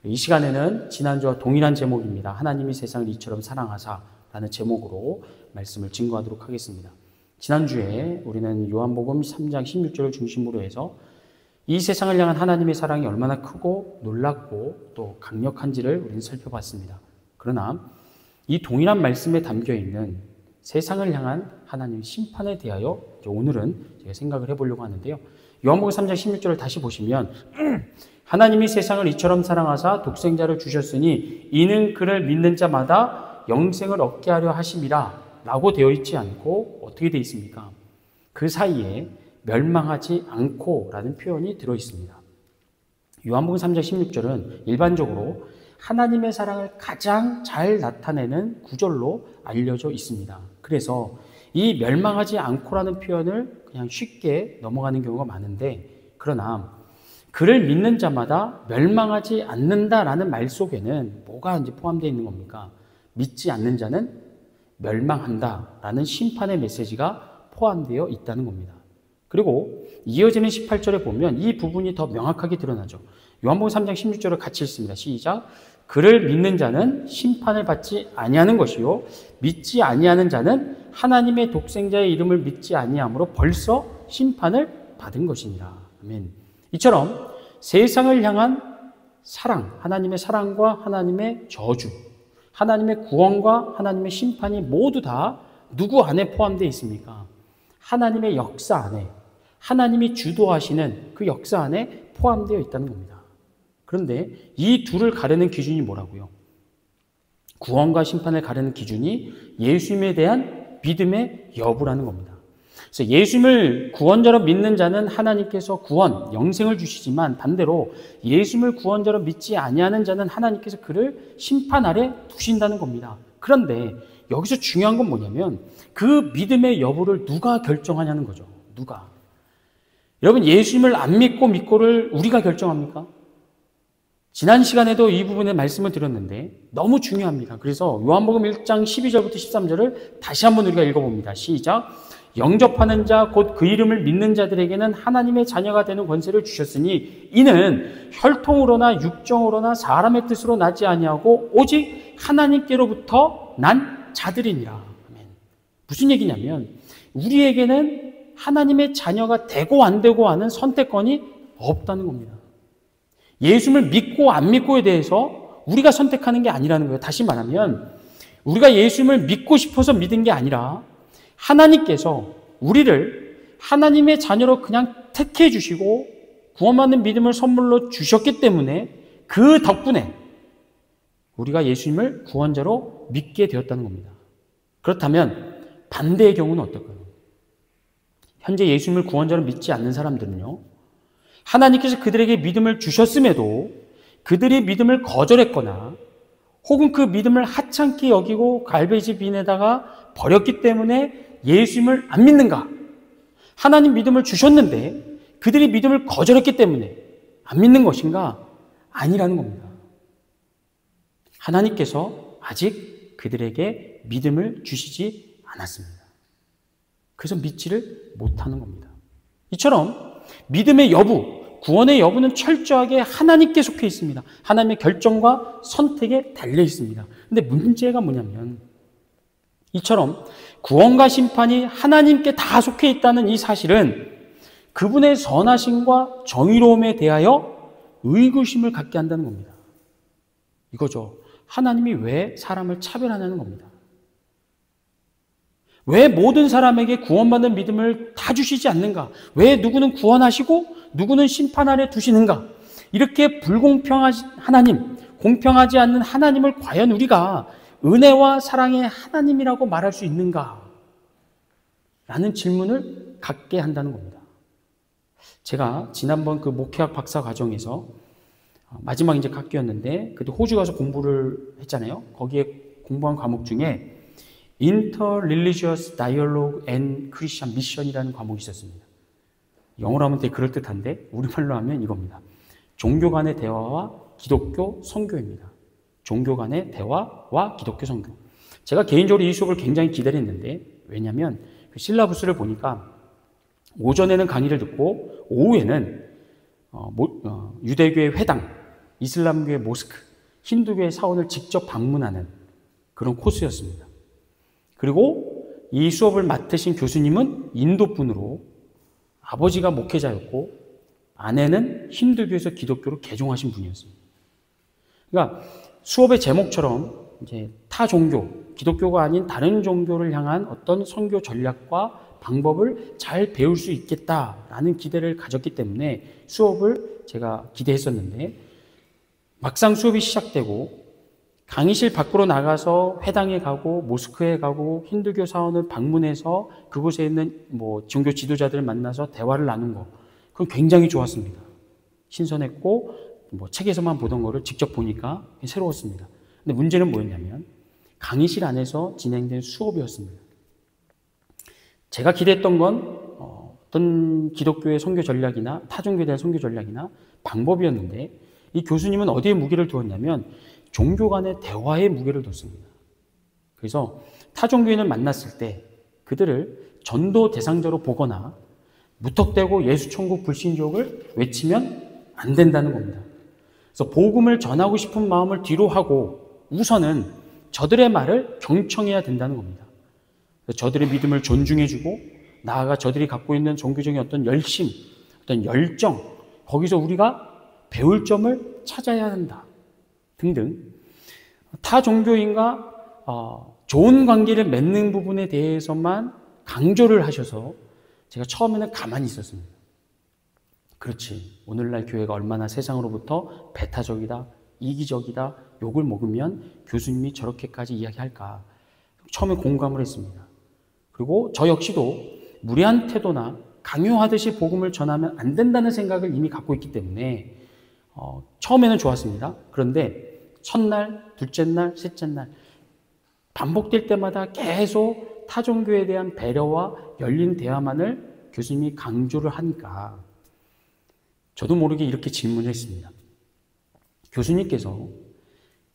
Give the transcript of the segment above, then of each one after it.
이 시간에는 지난주와 동일한 제목입니다. 하나님이 세상을 이처럼 사랑하사라는 제목으로 말씀을 증거하도록 하겠습니다. 지난주에 우리는 요한복음 3장 16절을 중심으로 해서 이 세상을 향한 하나님의 사랑이 얼마나 크고 놀랍고 또 강력한지를 우리는 살펴봤습니다. 그러나 이 동일한 말씀에 담겨있는 세상을 향한 하나님의 심판에 대하여 오늘은 제가 생각을 해보려고 하는데요. 요한복음 3장 16절을 다시 보시면 하나님이 세상을 이처럼 사랑하사 독생자를 주셨으니 이는 그를 믿는 자마다 영생을 얻게 하려 하심이라 라고 되어 있지 않고 어떻게 되어 있습니까? 그 사이에 멸망하지 않고 라는 표현이 들어 있습니다. 요한복음 3장 16절은 일반적으로 하나님의 사랑을 가장 잘 나타내는 구절로 알려져 있습니다. 그래서 이 멸망하지 않고라는 표현을 그냥 쉽게 넘어가는 경우가 많은데, 그러나 그를 믿는 자마다 멸망하지 않는다라는 말 속에는 뭐가 이제 포함되어 있는 겁니까? 믿지 않는 자는 멸망한다라는 심판의 메시지가 포함되어 있다는 겁니다. 그리고 이어지는 18절에 보면 이 부분이 더 명확하게 드러나죠. 요한복음 3장 16절을 같이 읽습니다. 시작. 그를 믿는 자는 심판을 받지 아니하는 것이요 믿지 아니하는 자는 하나님의 독생자의 이름을 믿지 아니함으로 벌써 심판을 받은 것이니라. 아멘. 이처럼 세상을 향한 사랑, 하나님의 사랑과 하나님의 저주, 하나님의 구원과 하나님의 심판이 모두 다 누구 안에 포함되어 있습니까? 하나님의 역사 안에, 하나님이 주도하시는 그 역사 안에 포함되어 있다는 겁니다. 그런데 이 둘을 가르는 기준이 뭐라고요? 구원과 심판을 가르는 기준이 예수님에 대한 믿음의 여부라는 겁니다. 그래서 예수님을 구원자로 믿는 자는 하나님께서 구원, 영생을 주시지만 반대로 예수님을 구원자로 믿지 아니하는 자는 하나님께서 그를 심판 아래 두신다는 겁니다. 그런데 여기서 중요한 건 뭐냐면 그 믿음의 여부를 누가 결정하냐는 거죠. 누가? 여러분, 예수님을 안 믿고를 우리가 결정합니까? 지난 시간에도 이 부분의 말씀을 드렸는데 너무 중요합니다. 그래서 요한복음 1장 12절부터 13절을 다시 한번 우리가 읽어봅니다. 시작. 영접하는 자 곧 그 이름을 믿는 자들에게는 하나님의 자녀가 되는 권세를 주셨으니 이는 혈통으로나 육정으로나 사람의 뜻으로 나지 아니하고 오직 하나님께로부터 난 자들이니라. 아멘. 무슨 얘기냐면 우리에게는 하나님의 자녀가 되고 안 되고 하는 선택권이 없다는 겁니다. 예수님을 믿고 안 믿고에 대해서 우리가 선택하는 게 아니라는 거예요. 다시 말하면 우리가 예수님을 믿고 싶어서 믿은 게 아니라 하나님께서 우리를 하나님의 자녀로 그냥 택해 주시고 구원받는 믿음을 선물로 주셨기 때문에 그 덕분에 우리가 예수님을 구원자로 믿게 되었다는 겁니다. 그렇다면 반대의 경우는 어떨까요? 현재 예수님을 구원자로 믿지 않는 사람들은요, 하나님께서 그들에게 믿음을 주셨음에도 그들이 믿음을 거절했거나 혹은 그 믿음을 하찮게 여기고 갈배지 빈에다가 버렸기 때문에 예수님을 안 믿는가? 하나님 믿음을 주셨는데 그들이 믿음을 거절했기 때문에 안 믿는 것인가? 아니라는 겁니다. 하나님께서 아직 그들에게 믿음을 주시지 않았습니다. 그래서 믿지를 못하는 겁니다. 이처럼 믿음의 여부, 구원의 여부는 철저하게 하나님께 속해 있습니다. 하나님의 결정과 선택에 달려 있습니다. 근데 문제가 뭐냐면 이처럼 구원과 심판이 하나님께 다 속해 있다는 이 사실은 그분의 선하심과 정의로움에 대하여 의구심을 갖게 한다는 겁니다. 이거죠. 하나님이 왜 사람을 차별하냐는 겁니다. 왜 모든 사람에게 구원받는 믿음을 다 주시지 않는가? 왜 누구는 구원하시고 누구는 심판 아래 두시는가? 이렇게 불공평하신 하나님, 공평하지 않는 하나님을 과연 우리가 은혜와 사랑의 하나님이라고 말할 수 있는가? 라는 질문을 갖게 한다는 겁니다. 제가 지난번 그 목회학 박사 과정에서 마지막 이제 학기였는데 그때 호주 가서 공부를 했잖아요. 거기에 공부한 과목 중에 Interreligious Dialogue and Christian Mission이라는 과목이 있었습니다. 영어로 하면 되게 그럴듯한데 우리말로 하면 이겁니다. 종교 간의 대화와 기독교 선교입니다. 종교 간의 대화와 기독교 선교. 제가 개인적으로 이 수업을 굉장히 기다렸는데 왜냐하면 그 실라부스를 보니까 오전에는 강의를 듣고 오후에는 유대교의 회당, 이슬람교의 모스크, 힌두교의 사원을 직접 방문하는 그런 코스였습니다. 그리고 이 수업을 맡으신 교수님은 인도 분으로 아버지가 목회자였고 아내는 힌두교에서 기독교로 개종하신 분이었습니다. 그러니까 수업의 제목처럼 이제 타 종교, 기독교가 아닌 다른 종교를 향한 어떤 선교 전략과 방법을 잘 배울 수 있겠다라는 기대를 가졌기 때문에 수업을 제가 기대했었는데 막상 수업이 시작되고 강의실 밖으로 나가서 회당에 가고 모스크에 가고 힌두교 사원을 방문해서 그곳에 있는 종교 지도자들을 만나서 대화를 나눈 거, 그건 굉장히 좋았습니다. 신선했고 책에서만 보던 거를 직접 보니까 새로웠습니다. 근데 문제는 뭐였냐면 강의실 안에서 진행된 수업이었습니다. 제가 기대했던 건 어떤 기독교의 선교 전략이나 타종교에 대한 선교 전략이나 방법이었는데 이 교수님은 어디에 무게를 두었냐면 종교 간의 대화에 무게를 뒀습니다. 그래서 타종교인을 만났을 때 그들을 전도 대상자로 보거나 무턱대고 예수 천국 불신족을 외치면 안 된다는 겁니다. 그래서 복음을 전하고 싶은 마음을 뒤로 하고 우선은 저들의 말을 경청해야 된다는 겁니다. 저들의 믿음을 존중해주고 나아가 저들이 갖고 있는 종교적인 어떤 열심, 어떤 열정, 거기서 우리가 배울 점을 찾아야 한다 등등 타 종교인과 좋은 관계를 맺는 부분에 대해서만 강조를 하셔서 제가 처음에는 가만히 있었습니다. 그렇지, 오늘날 교회가 얼마나 세상으로부터 배타적이다, 이기적이다, 욕을 먹으면 교수님이 저렇게까지 이야기할까. 처음에 공감을 했습니다. 그리고 저 역시도 무례한 태도나 강요하듯이 복음을 전하면 안 된다는 생각을 이미 갖고 있기 때문에 처음에는 좋았습니다. 그런데 첫날, 둘째 날, 셋째 날 반복될 때마다 계속 타종교에 대한 배려와 열린 대화만을 교수님이 강조를 하니까 저도 모르게 이렇게 질문을 했습니다. 교수님께서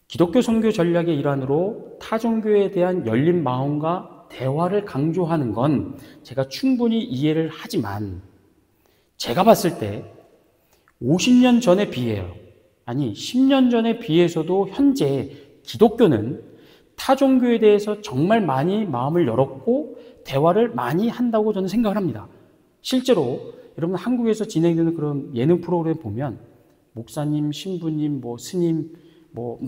기독교 선교 전략의 일환으로 타종교에 대한 열린 마음과 대화를 강조하는 건 제가 충분히 이해를 하지만 제가 봤을 때 50년 전에 비해요. 아니 10년 전에 비해서도 현재 기독교는 타종교에 대해서 정말 많이 마음을 열었고 대화를 많이 한다고 저는 생각을 합니다. 실제로 여러분 한국에서 진행되는 그런 예능 프로그램 보면 목사님, 신부님, 스님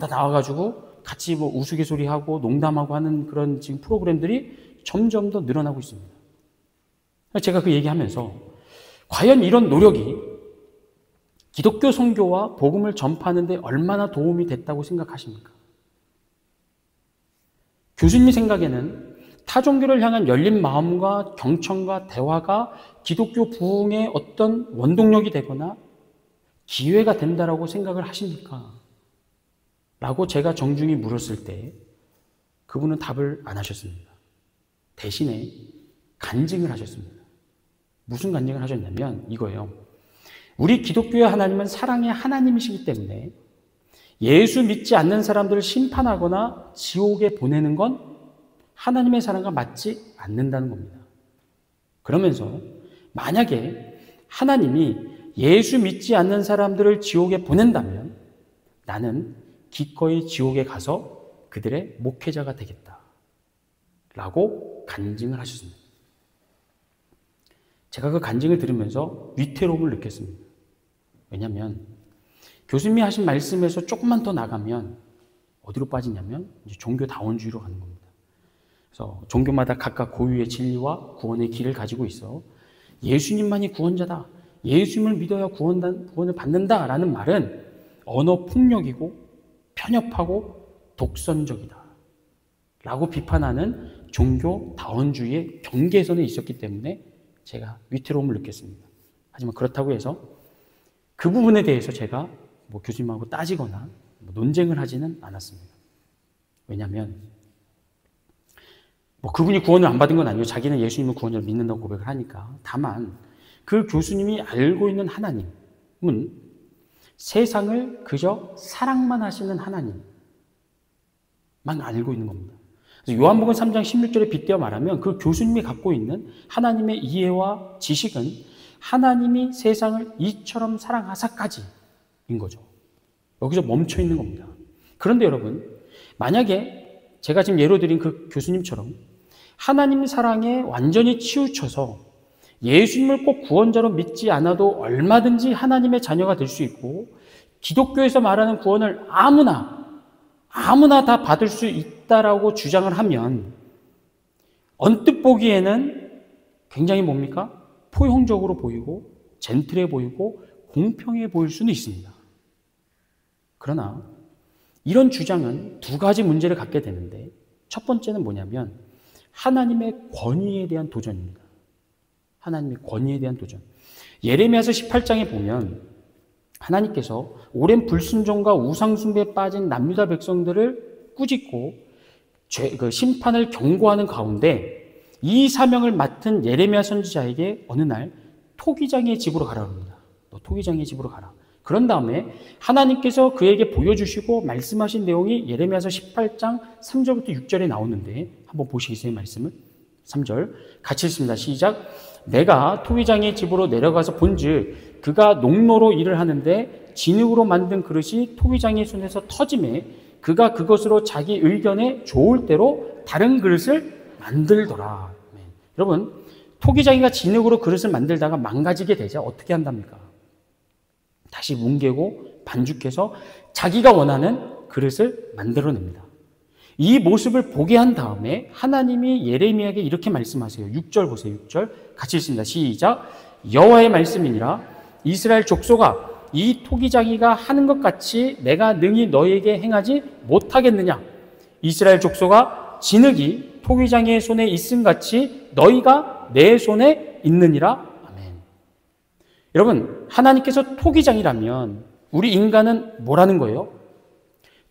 다 나와가지고 같이 우스갯소리하고 농담하고 하는 그런 지금 프로그램들이 점점 더 늘어나고 있습니다. 제가 그 얘기하면서 과연 이런 노력이 기독교 선교와 복음을 전파하는 데 얼마나 도움이 됐다고 생각하십니까? 교수님 생각에는 타종교를 향한 열린 마음과 경청과 대화가 기독교 부흥의 어떤 원동력이 되거나 기회가 된다라고 생각을 하십니까? 라고 제가 정중히 물었을 때 그분은 답을 안 하셨습니다. 대신에 간증을 하셨습니다. 무슨 간증을 하셨냐면 이거예요. 우리 기독교의 하나님은 사랑의 하나님이시기 때문에 예수 믿지 않는 사람들을 심판하거나 지옥에 보내는 건 하나님의 사랑과 맞지 않는다는 겁니다. 그러면서 만약에 하나님이 예수 믿지 않는 사람들을 지옥에 보낸다면 나는 기꺼이 지옥에 가서 그들의 목회자가 되겠다 라고 간증을 하셨습니다. 제가 그 간증을 들으면서 위태로움을 느꼈습니다. 왜냐하면 교수님이 하신 말씀에서 조금만 더 나가면 어디로 빠지냐면 이제 종교다원주의로 가는 겁니다. 그래서 종교마다 각각 고유의 진리와 구원의 길을 가지고 있어 예수님만이 구원자다, 예수님을 믿어야 구원을 받는다라는 말은 언어 폭력이고 편협하고 독선적이다 라고 비판하는 종교다원주의의 경계선에 있었기 때문에 제가 위태로움을 느꼈습니다. 하지만 그렇다고 해서 그 부분에 대해서 제가 교수님하고 따지거나 논쟁을 하지는 않았습니다. 왜냐하면 그분이 구원을 안 받은 건 아니고 자기는 예수님을 구원자로 믿는다고 고백을 하니까. 다만 그 교수님이 알고 있는 하나님은 세상을 그저 사랑만 하시는 하나님만 알고 있는 겁니다. 그래서 요한복음 3장 16절에 빗대어 말하면 그 교수님이 갖고 있는 하나님의 이해와 지식은 하나님이 세상을 이처럼 사랑하사까지인 거죠. 여기서 멈춰 있는 겁니다. 그런데 여러분, 만약에 제가 지금 예로 드린 그 교수님처럼 하나님 사랑에 완전히 치우쳐서 예수님을 꼭 구원자로 믿지 않아도 얼마든지 하나님의 자녀가 될 수 있고 기독교에서 말하는 구원을 아무나 다 받을 수 있다라고 주장을 하면 언뜻 보기에는 굉장히 뭡니까? 포용적으로 보이고 젠틀해 보이고 공평해 보일 수는 있습니다. 그러나 이런 주장은 두 가지 문제를 갖게 되는데 첫 번째는 뭐냐면 하나님의 권위에 대한 도전입니다. 하나님의 권위에 대한 도전. 예레미야서 18장에 보면 하나님께서 오랜 불순종과 우상숭배에 빠진 남유다 백성들을 꾸짖고 그 심판을 경고하는 가운데 이 사명을 맡은 예레미야 선지자에게 어느 날 토기장의 집으로 가라 합니다. 너 토기장의 집으로 가라. 그런 다음에 하나님께서 그에게 보여주시고 말씀하신 내용이 예레미야서 18장 3절부터 6절에 나오는데 한번 보시겠어요? 말씀을? 3절 같이 읽습니다. 시작. 내가 토기장의 집으로 내려가서 본즉 그가 농로로 일을 하는데 진흙으로 만든 그릇이 토기장의 손에서 터짐에 그가 그것으로 자기 의견에 좋을 대로 다른 그릇을 만들더라. 네. 여러분, 토기장이가 진흙으로 그릇을 만들다가 망가지게 되자 어떻게 한답니까? 다시 뭉개고 반죽해서 자기가 원하는 그릇을 만들어냅니다. 이 모습을 보게 한 다음에 하나님이 예레미야에게 이렇게 말씀하세요. 6절 보세요. 6절 같이 읽습니다. 시작. 여호와의 말씀이니라 이스라엘 족속아 이 토기장이가 하는 것 같이 내가 능히 너희에게 행하지 못하겠느냐. 이스라엘 족속아 진흙이 토기장이의 손에 있음 같이 너희가 내 손에 있느니라. 아멘. 여러분, 하나님께서 토기장이라면 우리 인간은 뭐라는 거예요?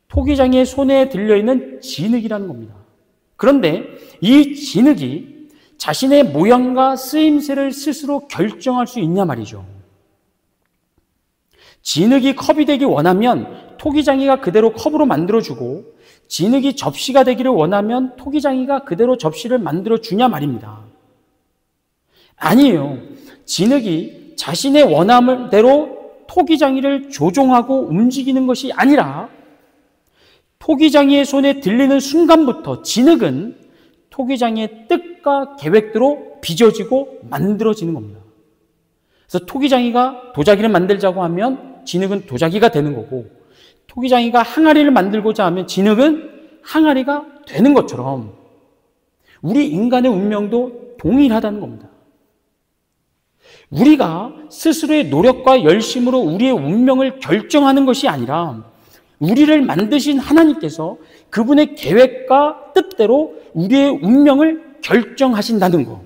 토기장이의 손에 들려있는 진흙이라는 겁니다. 그런데 이 진흙이 자신의 모양과 쓰임새를 스스로 결정할 수 있냐 말이죠. 진흙이 컵이 되기 원하면 토기장이가 그대로 컵으로 만들어주고 진흙이 접시가 되기를 원하면 토기장이가 그대로 접시를 만들어주냐 말입니다. 아니에요. 진흙이 자신의 원함대로 토기장이를 조종하고 움직이는 것이 아니라 토기장이의 손에 들리는 순간부터 진흙은 토기장이의 뜻과 계획대로 빚어지고 만들어지는 겁니다. 그래서 토기장이가 도자기를 만들자고 하면 진흙은 도자기가 되는 거고 토기장이가 항아리를 만들고자 하면 진흙은 항아리가 되는 것처럼 우리 인간의 운명도 동일하다는 겁니다. 우리가 스스로의 노력과 열심으로 우리의 운명을 결정하는 것이 아니라 우리를 만드신 하나님께서 그분의 계획과 뜻대로 우리의 운명을 결정하신다는 것.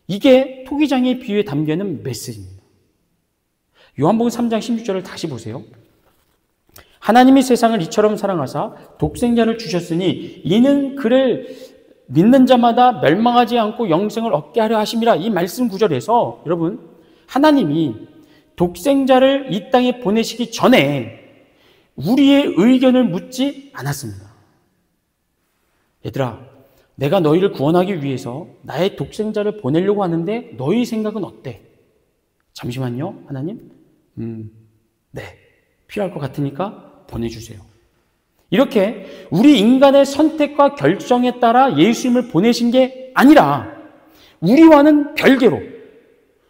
이게 토기장의 비유에 담겨있는 메시지입니다. 요한복음 3장 16절을 다시 보세요. 하나님이 세상을 이처럼 사랑하사 독생자를 주셨으니 이는 그를 믿는 자마다 멸망하지 않고 영생을 얻게 하려 하심이라. 이 말씀 구절에서 여러분, 하나님이 독생자를 이 땅에 보내시기 전에 우리의 의견을 묻지 않았습니다. 얘들아, 내가 너희를 구원하기 위해서 나의 독생자를 보내려고 하는데 너희 생각은 어때? 잠시만요, 하나님. 네, 필요할 것 같으니까 보내주세요. 이렇게 우리 인간의 선택과 결정에 따라 예수님을 보내신 게 아니라 우리와는 별개로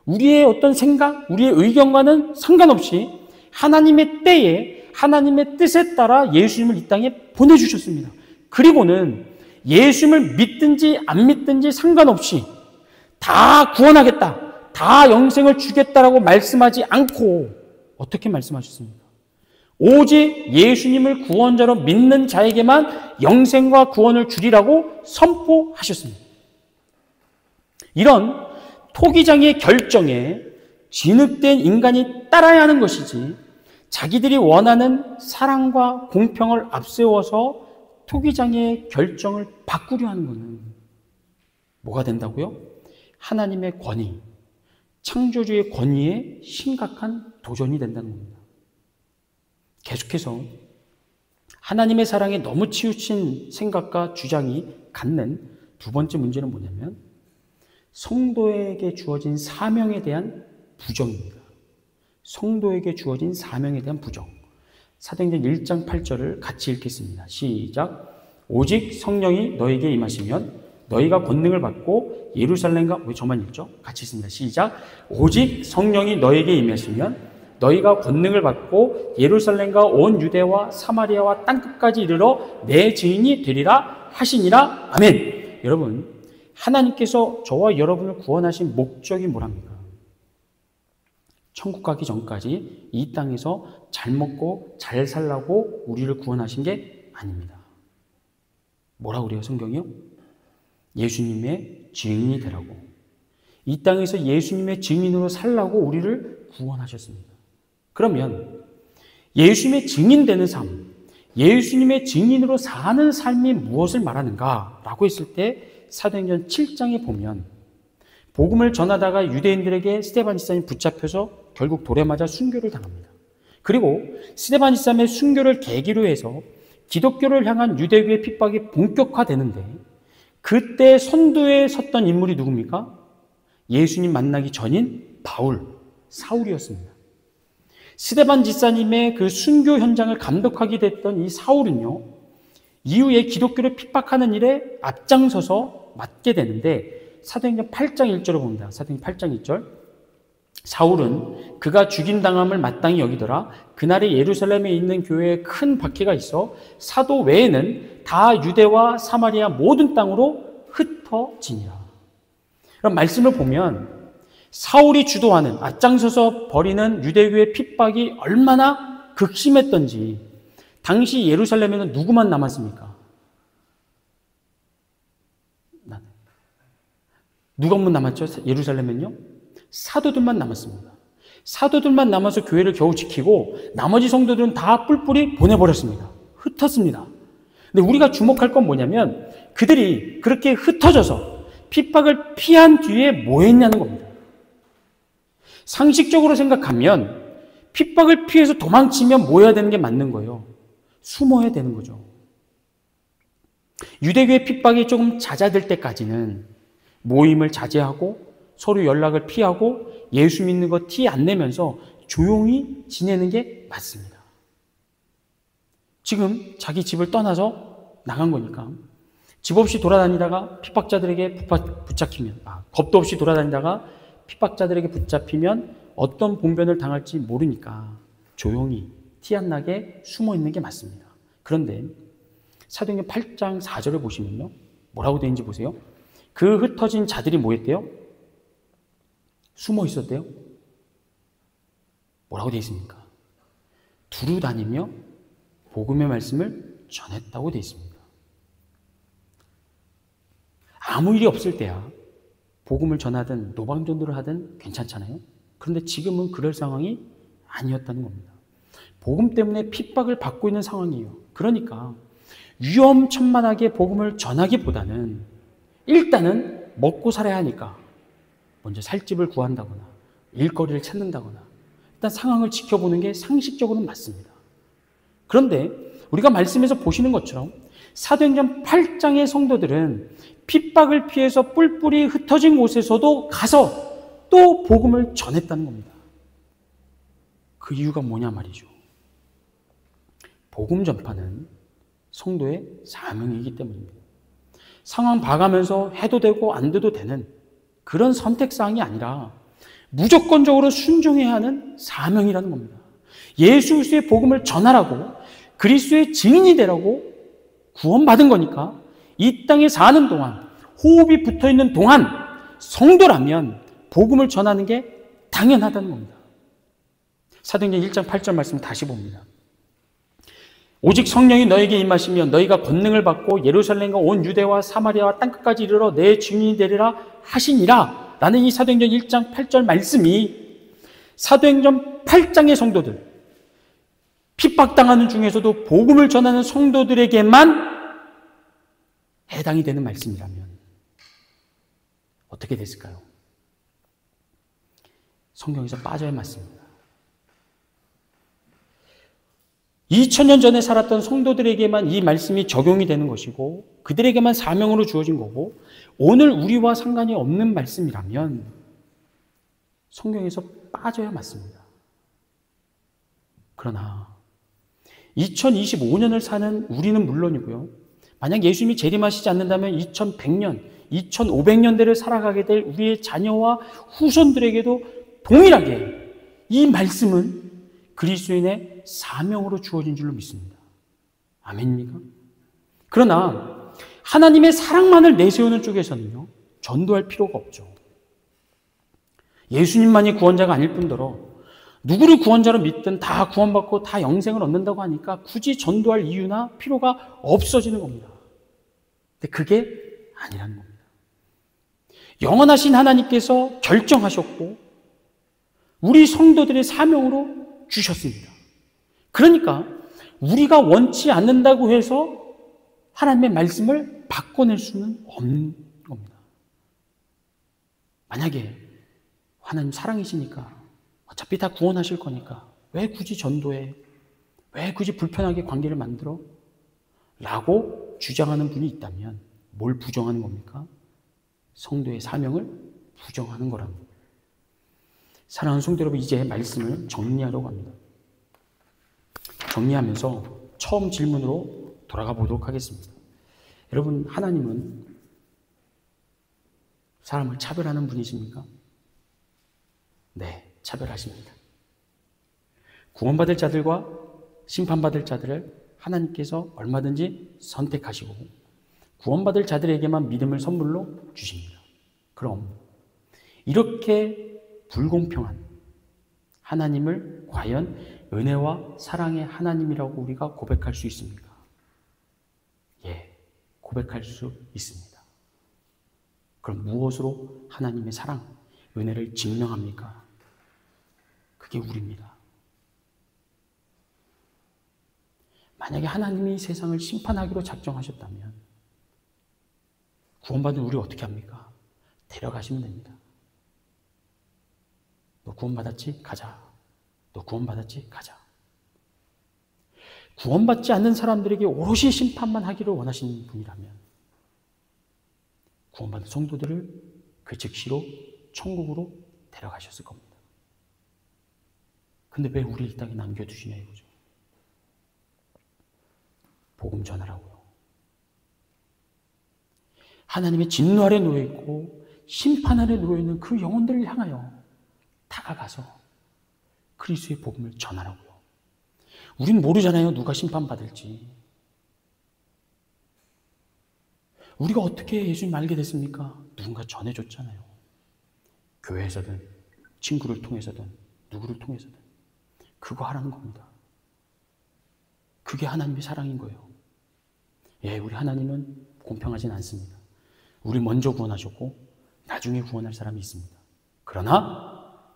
우리의 어떤 생각, 우리의 의견과는 상관없이 하나님의 때에 하나님의 뜻에 따라 예수님을 이 땅에 보내주셨습니다. 그리고는 예수님을 믿든지 안 믿든지 상관없이 다 구원하겠다, 다 영생을 주겠다라고 말씀하지 않고 어떻게 말씀하셨습니까? 오직 예수님을 구원자로 믿는 자에게만 영생과 구원을 주리라고 선포하셨습니다. 이런 토기장의 결정에 진흙된 인간이 따라야 하는 것이지 자기들이 원하는 사랑과 공평을 앞세워서 토기장의 결정을 바꾸려 하는 것은 뭐가 된다고요? 하나님의 권위, 창조주의 권위에 심각한 도전이 된다는 겁니다. 계속해서 하나님의 사랑에 너무 치우친 생각과 주장이 갖는 두 번째 문제는 뭐냐면 성도에게 주어진 사명에 대한 부정입니다. 성도에게 주어진 사명에 대한 부정. 사도행전 1장 8절을 같이 읽겠습니다. 시작. 오직 성령이 너에게 임하시면 너희가 권능을 받고 예루살렘과, 왜 저만 읽죠? 같이 읽습니다. 시작. 오직 성령이 너에게 임하시면 너희가 권능을 받고 예루살렘과 온 유대와 사마리아와 땅끝까지 이르러 내 증인이 되리라 하시니라. 아멘. 여러분, 하나님께서 저와 여러분을 구원하신 목적이 뭐랍니까? 천국 가기 전까지 이 땅에서 잘 먹고 잘 살라고 우리를 구원하신 게 아닙니다. 뭐라고 그래요, 성경이요? 예수님의 증인이 되라고. 이 땅에서 예수님의 증인으로 살라고 우리를 구원하셨습니다. 그러면 예수님의 증인되는 삶, 예수님의 증인으로 사는 삶이 무엇을 말하는가? 라고 했을 때 사도행전 7장에 보면 복음을 전하다가 유대인들에게 스데반 집사님이 붙잡혀서 결국 돌에 맞아 순교를 당합니다. 그리고 스데반 집사님의 순교를 계기로 해서 기독교를 향한 유대교의 핍박이 본격화되는데 그때 선두에 섰던 인물이 누굽니까? 예수님 만나기 전인 바울, 사울이었습니다. 스데반 집사님의 그 순교 현장을 감독하게 됐던 이 사울은요, 이후에 기독교를 핍박하는 일에 앞장서서 맡게 되는데 사도행전 8장 1절을 봅니다. 사도행전 8장 1절. 사울은 그가 죽임당함을 마땅히 여기더라. 그날에 예루살렘에 있는 교회에 큰 박해가 있어 사도 외에는 다 유대와 사마리아 모든 땅으로 흩어지니라. 그럼 말씀을 보면 사울이 주도하는, 앞장서서 벌이는 유대교의 핍박이 얼마나 극심했던지, 당시 예루살렘에는 누구만 남았습니까? 누가만 남았죠? 예루살렘은요? 사도들만 남았습니다. 사도들만 남아서 교회를 겨우 지키고 나머지 성도들은 다 뿔뿔이 보내버렸습니다. 흩었습니다. 근데 우리가 주목할 건 뭐냐면 그들이 그렇게 흩어져서 핍박을 피한 뒤에 뭐 했냐는 겁니다. 상식적으로 생각하면 핍박을 피해서 도망치면 뭐 해야 되는 게 맞는 거예요? 숨어야 되는 거죠. 유대교의 핍박이 조금 잦아들 때까지는 모임을 자제하고 서로 연락을 피하고 예수 믿는 거 티 안 내면서 조용히 지내는 게 맞습니다. 지금 자기 집을 떠나서 나간 거니까 집 없이 돌아다니다가 핍박자들에게 붙잡히면, 겁도 없이 돌아다니다가 핍박자들에게 붙잡히면 어떤 봉변을 당할지 모르니까 조용히 티 안 나게 숨어 있는 게 맞습니다. 그런데 사도행전 8장 4절을 보시면요, 뭐라고 되어 있는지 보세요. 그 흩어진 자들이 뭐 했대요? 숨어 있었대요. 뭐라고 되어 있습니까? 두루 다니며 복음의 말씀을 전했다고 되어 있습니다. 아무 일이 없을 때야 복음을 전하든 노방전도를 하든 괜찮잖아요. 그런데 지금은 그럴 상황이 아니었다는 겁니다. 복음 때문에 핍박을 받고 있는 상황이에요. 그러니까 위험천만하게 복음을 전하기보다는 일단은 먹고 살아야 하니까 먼저 살 집을 구한다거나 일거리를 찾는다거나 일단 상황을 지켜보는 게 상식적으로는 맞습니다. 그런데 우리가 말씀에서 보시는 것처럼 사도행전 8장의 성도들은 핍박을 피해서 뿔뿔이 흩어진 곳에서도 가서 또 복음을 전했다는 겁니다. 그 이유가 뭐냐 말이죠. 복음 전파는 성도의 사명이기 때문입니다. 상황 봐가면서 해도 되고 안 돼도 되는 그런 선택사항이 아니라 무조건적으로 순종해야 하는 사명이라는 겁니다. 예수 그리스도의 복음을 전하라고, 그리스도의 증인이 되라고 구원받은 거니까 이 땅에 사는 동안, 호흡이 붙어있는 동안 성도라면 복음을 전하는 게 당연하다는 겁니다. 사도행전 1장 8절 말씀 다시 봅니다. 오직 성령이 너에게 임하시면 너희가 권능을 받고 예루살렘과 온 유대와 사마리아와 땅끝까지 이르러 내 증인이 되리라 하시니라. 라는 이 사도행전 1장 8절 말씀이 사도행전 8장의 성도들, 핍박당하는 중에서도 복음을 전하는 성도들에게만 해당이 되는 말씀이라면 어떻게 됐을까요? 성경에서 빠져야 맞습니다. 2000년 전에 살았던 성도들에게만 이 말씀이 적용이 되는 것이고 그들에게만 사명으로 주어진 거고 오늘 우리와 상관이 없는 말씀이라면 성경에서 빠져야 맞습니다. 그러나 2025년을 사는 우리는 물론이고요. 만약 예수님이 재림하시지 않는다면 2100년, 2500년대를 살아가게 될 우리의 자녀와 후손들에게도 동일하게 이 말씀은 그리스도인의 사명으로 주어진 줄로 믿습니다. 아멘입니까? 그러나 하나님의 사랑만을 내세우는 쪽에서는요, 전도할 필요가 없죠. 예수님만이 구원자가 아닐 뿐더러 누구를 구원자로 믿든 다 구원받고 다 영생을 얻는다고 하니까 굳이 전도할 이유나 필요가 없어지는 겁니다. 근데 그게 아니라는 겁니다. 영원하신 하나님께서 결정하셨고 우리 성도들의 사명으로 주셨습니다. 그러니까 우리가 원치 않는다고 해서 하나님의 말씀을 바꿔낼 수는 없는 겁니다. 만약에 하나님 사랑이시니까 어차피 다 구원하실 거니까 왜 굳이 전도해? 왜 굳이 불편하게 관계를 만들어? 라고 주장하는 분이 있다면 뭘 부정하는 겁니까? 성도의 사명을 부정하는 거랍니다. 사랑하는 성도 여러분, 이제 말씀을 정리하려고 합니다. 정리하면서 처음 질문으로 돌아가 보도록 하겠습니다. 여러분, 하나님은 사람을 차별하는 분이십니까? 네, 차별하십니다. 구원받을 자들과 심판받을 자들을 하나님께서 얼마든지 선택하시고 구원받을 자들에게만 믿음을 선물로 주십니다. 그럼 이렇게 불공평한 하나님을 과연 은혜와 사랑의 하나님이라고 우리가 고백할 수 있습니까? 예, 고백할 수 있습니다. 그럼 무엇으로 하나님의 사랑, 은혜를 증명합니까? 그게 우리입니다. 만약에 하나님이 세상을 심판하기로 작정하셨다면 구원받은 우리 어떻게 합니까? 데려가시면 됩니다. 너 구원받았지? 가자. 너 구원받았지? 가자. 구원받지 않는 사람들에게 오롯이 심판만 하기를 원하시는 분이라면 구원받은 성도들을 그 즉시로 천국으로 데려가셨을 겁니다. 근데 왜 우리 이 땅에 남겨두시냐 이거죠. 복음 전하라고요. 하나님의 진노 아래 놓여있고 심판 아래 놓여있는 그 영혼들을 향하여 다가가서 그리스도의 복음을 전하라고요. 우린 모르잖아요. 누가 심판받을지. 우리가 어떻게 예수님 알게 됐습니까? 누군가 전해줬잖아요. 교회에서든 친구를 통해서든 누구를 통해서든 그거 하라는 겁니다. 그게 하나님의 사랑인 거예요. 예, 우리 하나님은 공평하진 않습니다. 우리 먼저 구원하셨고 나중에 구원할 사람이 있습니다. 그러나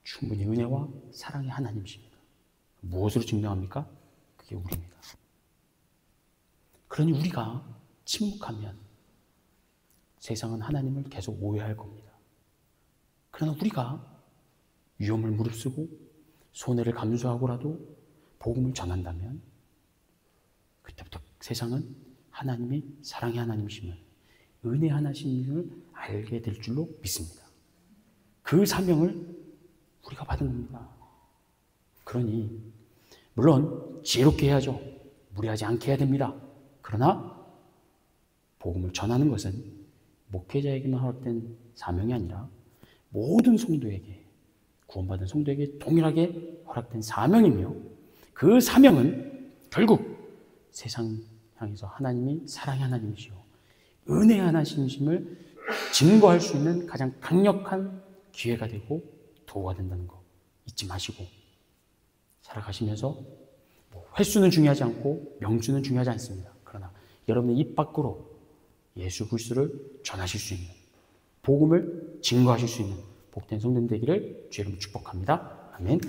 충분히 은혜와 사랑의 하나님이십니다. 무엇으로 증명합니까? 그게 우리입니다. 그러니 우리가 침묵하면 세상은 하나님을 계속 오해할 겁니다. 그러나 우리가 위험을 무릅쓰고 손해를 감수하고라도 복음을 전한다면 그때부터 세상은 하나님이 사랑의 하나님이심을, 은혜의 하나님이심을 알게 될 줄로 믿습니다. 그 사명을 우리가 받은 겁니다. 그러니 물론 지혜롭게 해야죠. 무리하지 않게 해야 됩니다. 그러나 복음을 전하는 것은 목회자에게만 허락된 사명이 아니라 모든 성도에게, 구원받은 성도에게 동일하게 허락된 사명이며 그 사명은 결국 세상 향해서 하나님이 사랑의 하나님이시오, 은혜의 하나님이심을 증거할 수 있는 가장 강력한 기회가 되고 도구가 된다는 거 잊지 마시고 살아가시면서 횟수는 중요하지 않고 명수는 중요하지 않습니다. 그러나 여러분의 입 밖으로 예수 그리스도를 전하실 수 있는, 복음을 증거하실 수 있는 복된 성도님 되기를 주의 이름으로 축복합니다. 아멘.